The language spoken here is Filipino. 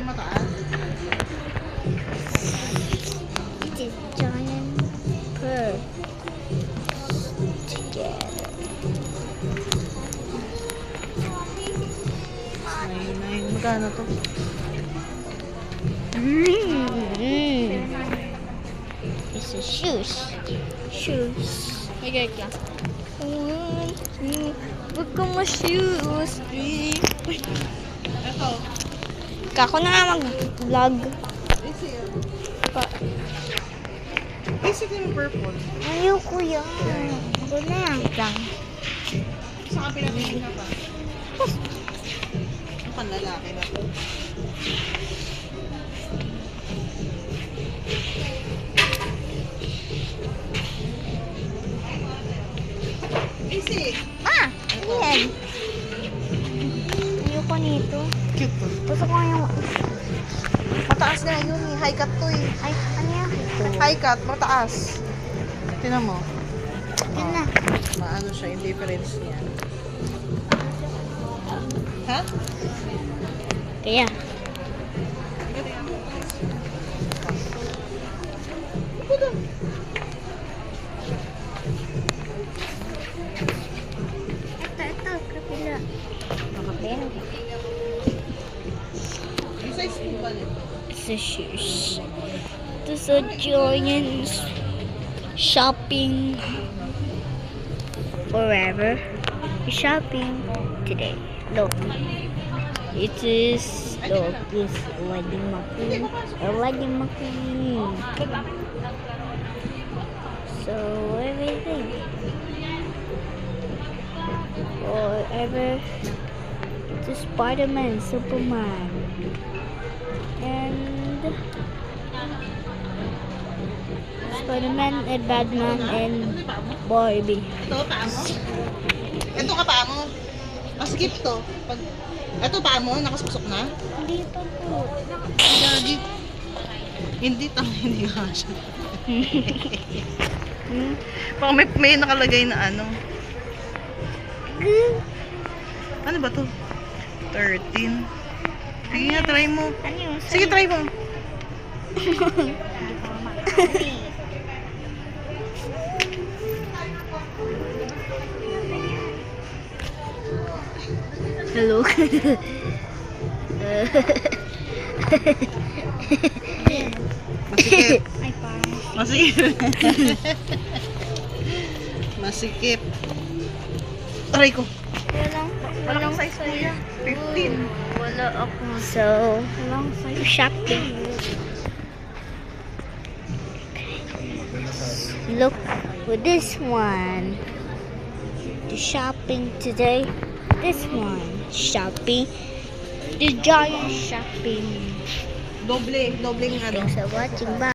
mataas. It is giant pearl together. Magkano to? It's a shoes. May gaya ka. 1, 2, look at my shoes. 3. Ito. Kako na nga mag-vlog. Easy. Pa. Easy din yung purple. Ayoko yan. Ako na yan lang. Sa kapila na pa. Ang panlalaki na to. Easy. Ma! Ano yan? Ayoko nito. Cute to. Gusto ko yung... Mataas nga yun eh. High cut to eh. Ay, ano yan? High cut, mataas. Tinan mo. Yan na. Maano siya, yung difference niya. Ha? Kaya. Ako doon. Ito, kapila. Kapila. Yung size po ba nito? It's a shoes. It's a giant shopping forever. Shopping today. Look. It is look this wedding maki. A wedding maki. So everything. Forever. It's Spider-Man, Superman. And Spider-Man and Batman and Barbie. Ito, paa mo? Ito ka paa mo? Skip to. Pag... Ito paa mo? Nakasusok na? Hindi pa po. Gagi. Hindi hindi ka siya. Pag may nakalagay na ano. Ano ba to? 13. Sige nga, try mo. Ano yung Sige, try mo. Hello. Masikip. Ay, parang Masikip. Masikip. Try ko. walang size mo yan. 15. Wala ako. So, walang size. Shopping. Look for this one. The shopping today. This one. Shopping. The giant shopping. Doble. Doble nga. Thanks for watching. Bye.